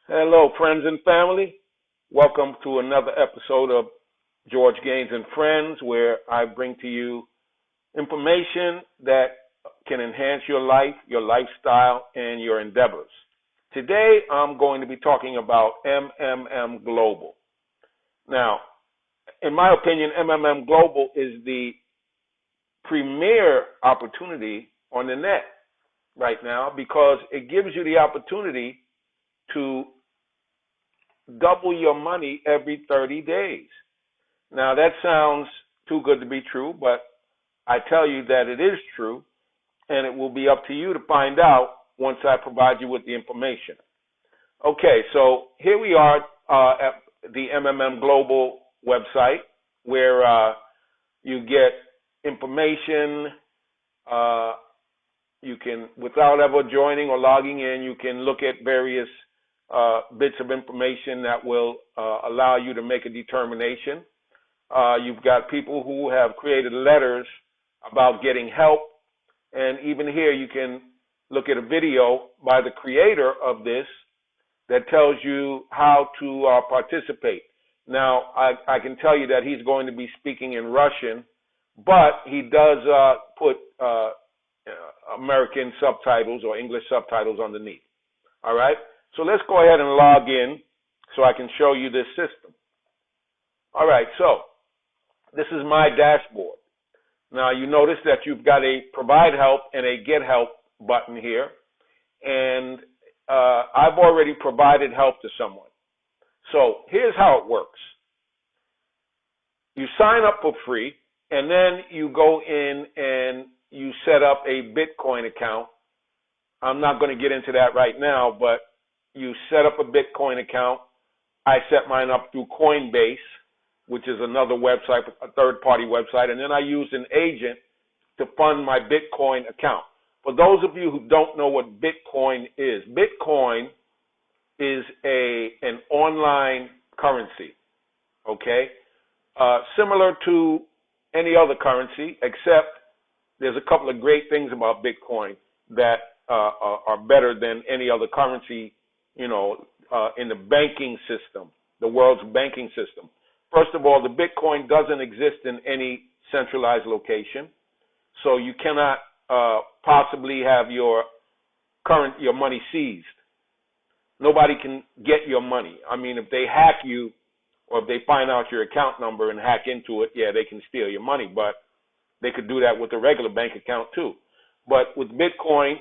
Hello, friends and family. Welcome to another episode of George Gaines and Friends, where I bring to you information that can enhance your life, your lifestyle, and your endeavors. Today, I'm going to be talking about MMM Global. Now, in my opinion, MMM Global is the premier opportunity on the net right now because it gives you the opportunity to double your money every 30 days. Now, that sounds too good to be true, but I tell you that it is true, and it will be up to you to find out once I provide you with the information. Okay, so here we are at the MMM Global website where you get information. You can, without ever joining or logging in, you can look at various bits of information that will allow you to make a determination. You've got people who have created letters about getting help, and even here you can look at a video by the creator of this that tells you how to participate. Now, I can tell you that he's going to be speaking in Russian, but he does put American subtitles or English subtitles underneath. All right? So let's go ahead and log in so I can show you this system. All right, so this is my dashboard. Now, you notice that you've got a provide help and a get help button here. And I've already provided help to someone. So here's how it works. You sign up for free, and then you go in and you set up a Bitcoin account. I'm not going to get into that right now, but you set up a Bitcoin account. I set mine up through Coinbase, which is another website, a third-party website, and then I used an agent to fund my Bitcoin account. For those of you who don't know what Bitcoin is an online currency, okay? Similar to any other currency, except there's a couple of great things about Bitcoin that are better than any other currency, in the banking system, the world's banking system. First of all, the Bitcoin doesn't exist in any centralized location, so you cannot possibly have your money seized. Nobody can get your money. I mean, if they hack you or if they find out your account number and hack into it, yeah, they can steal your money, but they could do that with a regular bank account too. But with Bitcoin,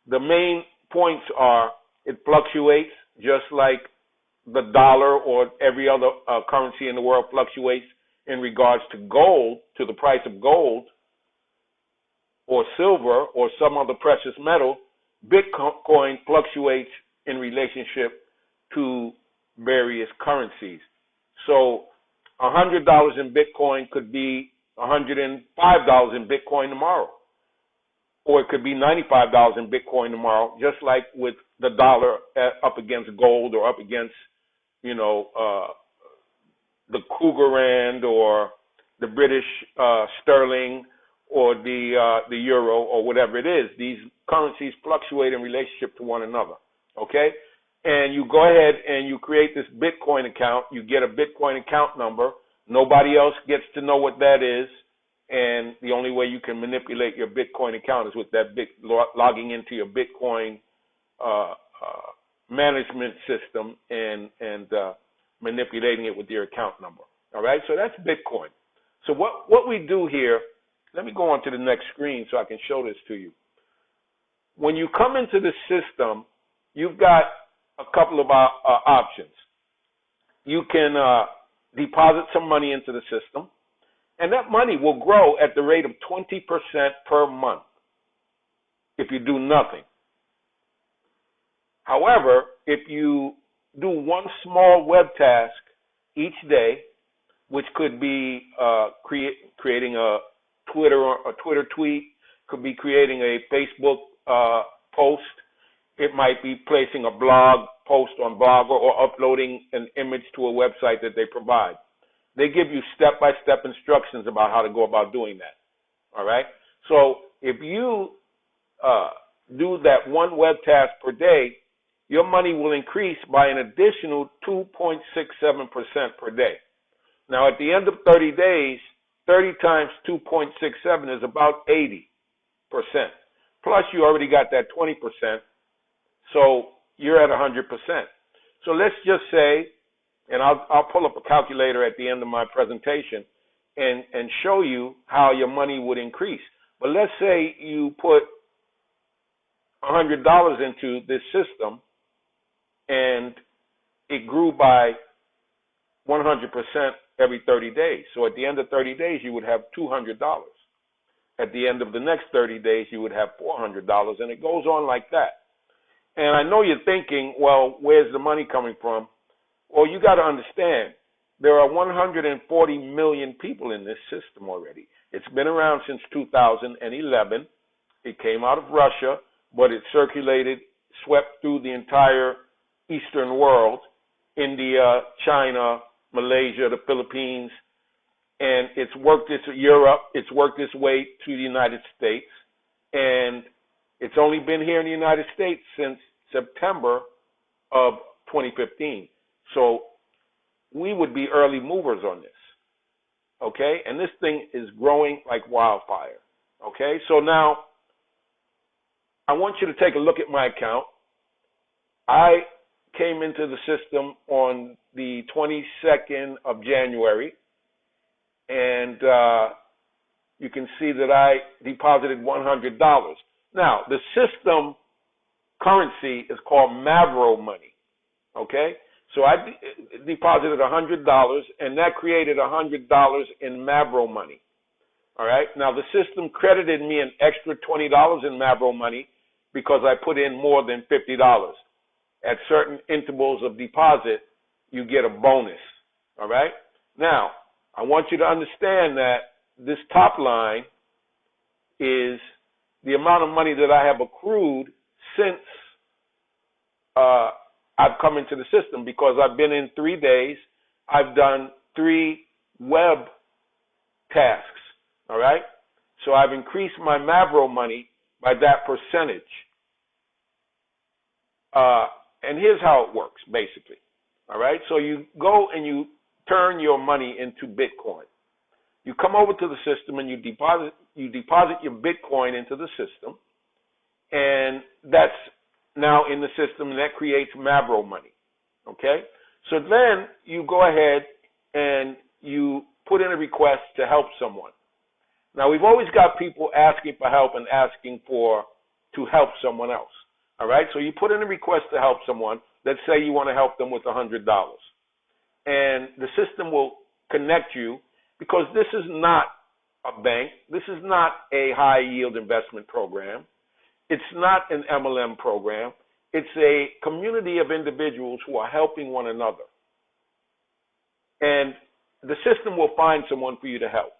the main points are it fluctuates just like the dollar or every other currency in the world fluctuates in regards to gold, to the price of gold or silver or some other precious metal. Bitcoin fluctuates in relationship to various currencies. So $100 in Bitcoin could be $105 in Bitcoin tomorrow. Or it could be $95 in Bitcoin tomorrow, just like with the dollar up against gold or up against, the Kruger Rand or the British sterling or the euro or whatever it is. These currencies fluctuate in relationship to one another, okay? And you go ahead and you create this Bitcoin account. You get a Bitcoin account number. Nobody else gets to know what that is. And the only way you can manipulate your Bitcoin account is with that logging into your Bitcoin management system and manipulating it with your account number. All right, so that's Bitcoin. So what we do here, let me go on to the next screen so I can show this to you. When you come into the system, you've got a couple of options. You can deposit some money into the system, and that money will grow at the rate of 20% per month if you do nothing. However, if you do one small web task each day, which could be creating a Twitter tweet, could be creating a Facebook post, it might be placing a blog post on Blogger or uploading an image to a website that they provide. They give you step-by-step instructions about how to go about doing that. All right? So if you do that one web task per day, your money will increase by an additional 2.67% per day. Now, at the end of 30 days, 30 times 2.67 is about 80%. Plus, you already got that 20%, so you're at 100%. So let's just say, and I'll pull up a calculator at the end of my presentation and show you how your money would increase. But let's say you put $100 into this system and it grew by 100% every 30 days. So at the end of 30 days, you would have $200. At the end of the next 30 days, you would have $400, and it goes on like that. And I know you're thinking, well, where's the money coming from? Well, you got to understand, there are 140 million people in this system already. It's been around since 2011. It came out of Russia, but it circulated, swept through the entire Eastern world, India, China, Malaysia, the Philippines, and it's worked Europe, it's worked its way to the United States, and it's only been here in the United States since September of 2015. So we would be early movers on this, okay? And this thing is growing like wildfire, okay? So now I want you to take a look at my account. I came into the system on the 22nd of January, and you can see that I deposited $100. Now, the system currency is called Mavro money, okay? So I deposited $100, and that created $100 in Mavro money, all right? Now, the system credited me an extra $20 in Mavro money because I put in more than $50. At certain intervals of deposit, you get a bonus, all right? Now, I want you to understand that this top line is the amount of money that I have accrued since I've come into the system, because I've been in 3 days. I've done 3 web tasks, all right? So I've increased my Mavro money by that percentage. And here's how it works, basically, all right? So you go and you turn your money into Bitcoin. You come over to the system and you deposit your Bitcoin into the system, and that's now in the system, and that creates Mavro money, okay? So then you go ahead and you put in a request to help someone. Now, we've always got people asking for help and asking to help someone else, all right? So you put in a request to help someone. Let's say you want to help them with $100. And the system will connect you, because this is not a bank. This is not a high-yield investment program. It's not an MLM program. It's a community of individuals who are helping one another. And the system will find someone for you to help,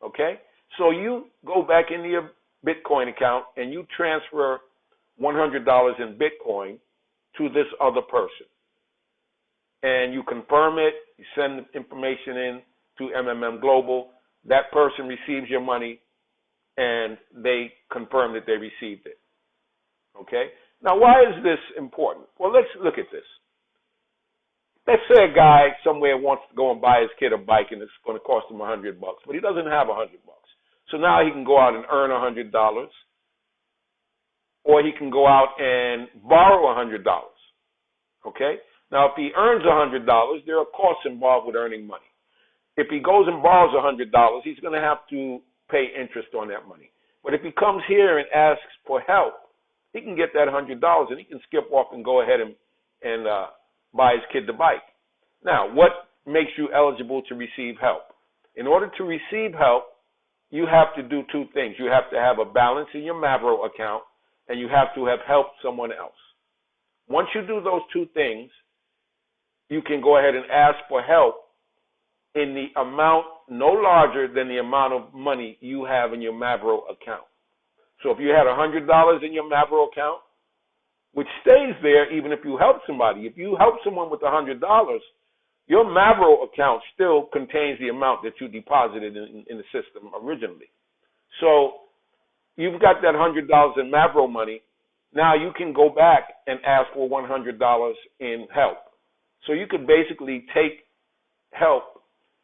okay? So you go back into your Bitcoin account and you transfer $100 in Bitcoin to this other person. And you confirm it, you send the information in to MMM Global. That person receives your money, and they confirm that they received it. Okay? Now, why is this important? Well, let's look at this. Let's say a guy somewhere wants to go and buy his kid a bike, and it's going to cost him $100, but he doesn't have $100. So now he can go out and earn $100, or he can go out and borrow $100. Okay? Now, if he earns $100, there are costs involved with earning money. If he goes and borrows $100, he's going to have to pay interest on that money. But if he comes here and asks for help, he can get that $100 and he can skip off and go ahead and buy his kid the bike. Now, what makes you eligible to receive help? In order to receive help, you have to do 2 things. You have to have a balance in your Mavro account, and you have to have helped someone else. Once you do those 2 things, you can go ahead and ask for help in the amount no larger than the amount of money you have in your Mavro account. So if you had $100 in your Mavro account, which stays there even if you help somebody, if you help someone with $100, your Mavro account still contains the amount that you deposited in the system originally. So you've got that $100 in Mavro money. Now you can go back and ask for $100 in help. So you could basically take help,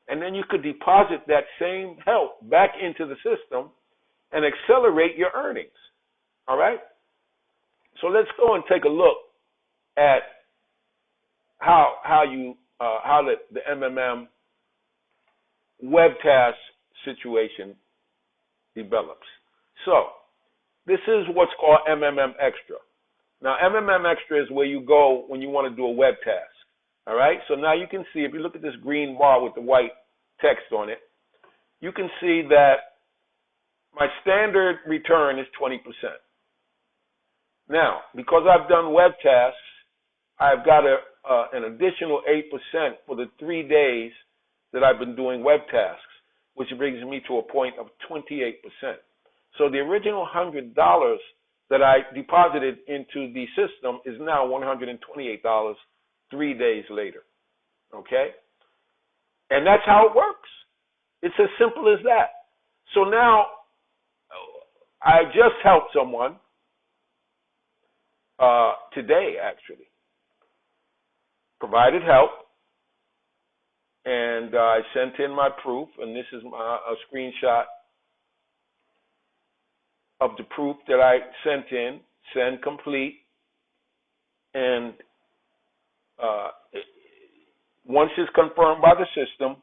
and then you could deposit that same help back into the system and accelerate your earnings. All right? So let's go and take a look at how the MMM web task situation develops. So this is what's called MMM Extra. Now, MMM Extra is where you go when you want to do a web task. All right? So now you can see, if you look at this green bar with the white text on it, you can see that my standard return is 20%. Now, because I've done web tasks, I've got an additional 8% for the 3 days that I've been doing web tasks, which brings me to a point of 28%. So the original $100 that I deposited into the system is now $128 3 days later. Okay? And that's how it works. It's as simple as that. So now I just helped someone today, actually. Provided help, and I sent in my proof, and this is a screenshot of the proof that I sent in, send complete, and once it's confirmed by the system,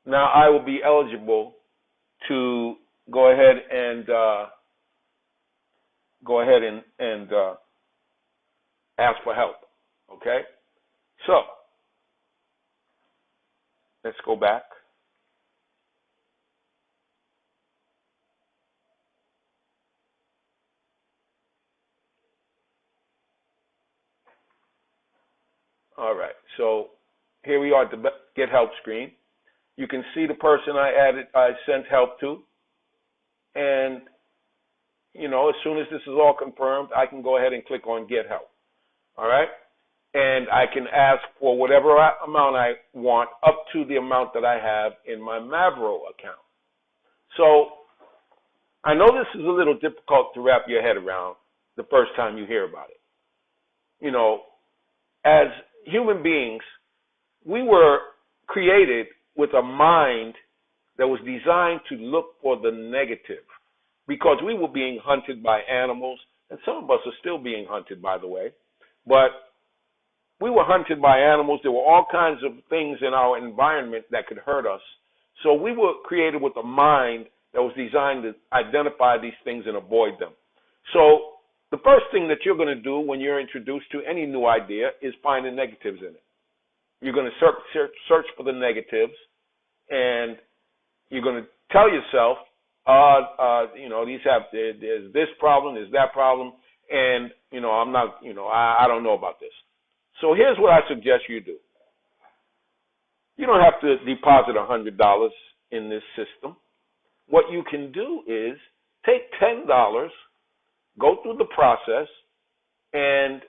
now I will be eligible to go ahead and ask for help. Okay? So let's go back. All right. So here we are at the Get Help screen. You can see the person I sent help to. And, you know, as soon as this is all confirmed, I can go ahead and click on Get Help. All right? And I can ask for whatever amount I want up to the amount that I have in my Mavro account. So I know this is a little difficult to wrap your head around the first time you hear about it. You know, as human beings, we were created with a mind that was designed to look for the negative, because we were being hunted by animals, and some of us are still being hunted, by the way. But we were hunted by animals. There were all kinds of things in our environment that could hurt us. So we were created with a mind that was designed to identify these things and avoid them. So the first thing that you're going to do when you're introduced to any new idea is find the negatives in it. You're going to search for the negatives, and you're going to tell yourself, you know, there's this problem, there's that problem, and, you know, I'm not, you know, I don't know about this. So here's what I suggest you do. You don't have to deposit $100 in this system. What you can do is take $10, go through the process, and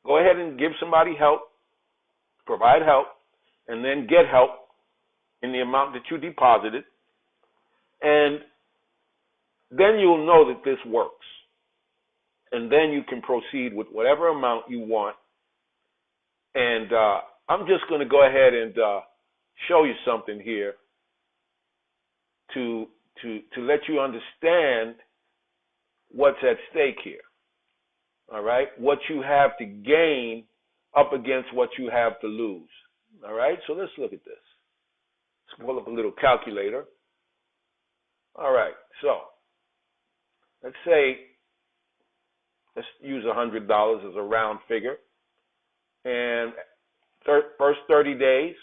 go ahead and give somebody help, provide help, and then get help in the amount that you deposited. And then you'll know that this works. And then you can proceed with whatever amount you want. And I'm just going to go ahead and show you something here to let you understand what's at stake here. All right? What you have to gain up against what you have to lose. All right? So let's look at this. Let's pull up a little calculator. All right. So let's say, let's use $100 as a round figure. And first 30 days,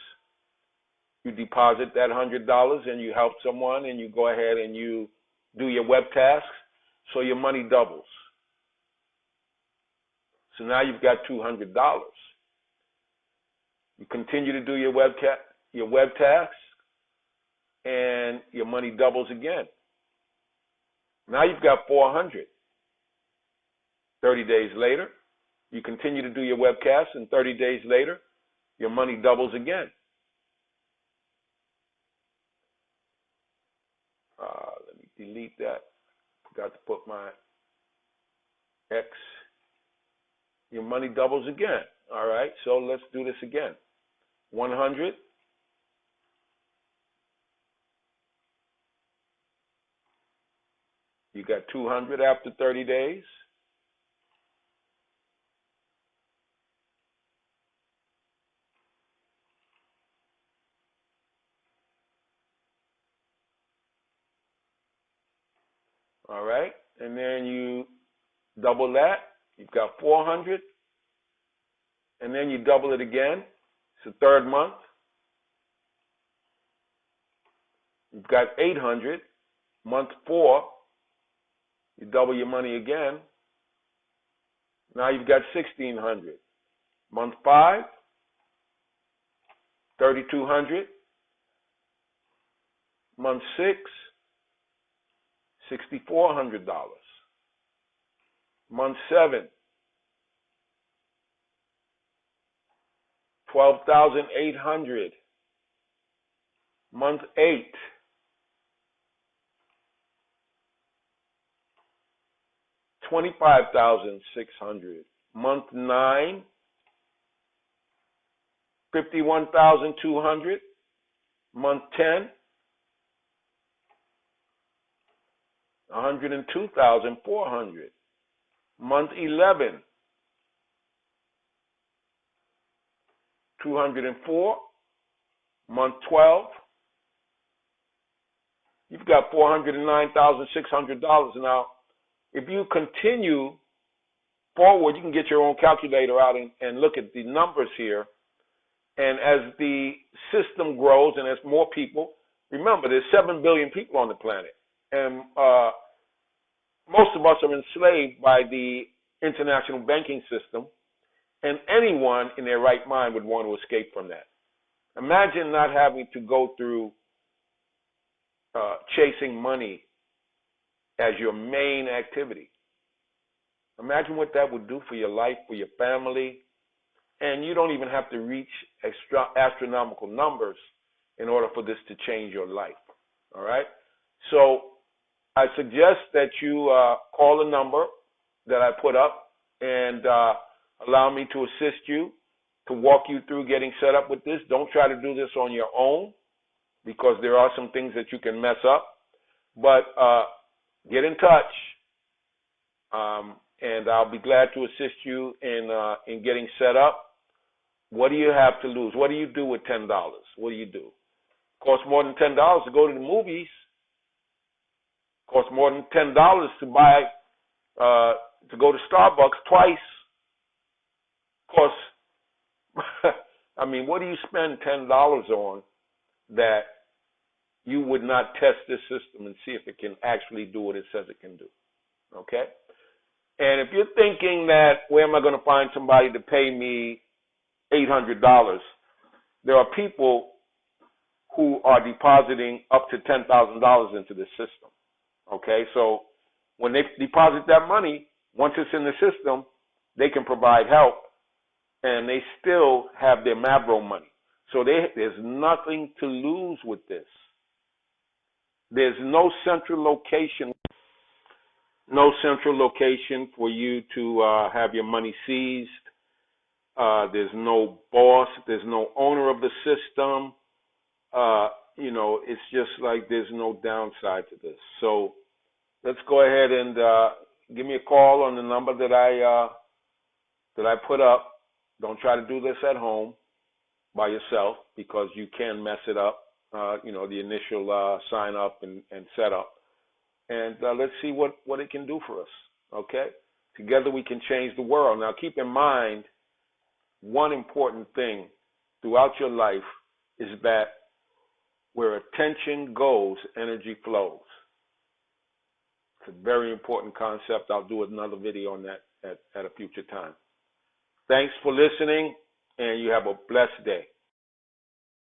you deposit that $100 and you help someone and you go ahead and you do your web tasks, so your money doubles. So now you've got $200. You continue to do your web tasks, and your money doubles again. Now you've got $400. 30 days later, you continue to do your webcasts, and 30 days later, your money doubles again. Let me delete that. Forgot to put my X, your money doubles again. All right, so let's do this again. 100. You got 200 after 30 days. All right, and then you double that. You've got 400, and then you double it again. It's the third month. You've got 800. Month 4, you double your money again. Now you've got 1,600. Month 5, 3,200. Month 6, $6,400. Month 7, 12,800. Month 8, 25,600. Month 9, 51,200. Month 10, 102,400. Month 11, 204. Month 12, you've got $409,600. Now, if you continue forward, you can get your own calculator out and look at the numbers here. And as the system grows and as more people, remember, there's 7 billion people on the planet. And most of us are enslaved by the international banking system. And anyone in their right mind would want to escape from that. Imagine not having to go through chasing money as your main activity. Imagine what that would do for your life, for your family, and you don't even have to reach astronomical numbers in order for this to change your life. All right? So I suggest that you call the number that I put up and allow me to assist you, to walk you through getting set up with this. Don't try to do this on your own because there are some things that you can mess up. But get in touch, and I'll be glad to assist you in getting set up. What do you have to lose? What do you do with $10? What do you do? Costs more than $10 to go to the movies. Costs more than $10 to buy to go to Starbucks twice. Costs. I mean, what do you spend $10 on that you would not test this system and see if it can actually do what it says it can do? Okay? And if you're thinking that, where am I going to find somebody to pay me $800? There are people who are depositing up to $10,000 into this system. Okay? So when they deposit that money, once it's in the system, they can provide help, and they still have their Mavro money. So there's nothing to lose with this. There's no central location for you to have your money seized. There's no boss. There's no owner of the system. It's just like there's no downside to this. So let's go ahead and give me a call on the number that I put up. Don't try to do this at home by yourself because you can mess it up, the initial sign up and setup. And let's see what it can do for us, okay? Together we can change the world. Now keep in mind, one important thing throughout your life is that where attention goes, energy flows. It's a very important concept. I'll do another video on that at a future time. Thanks for listening, and you have a blessed day.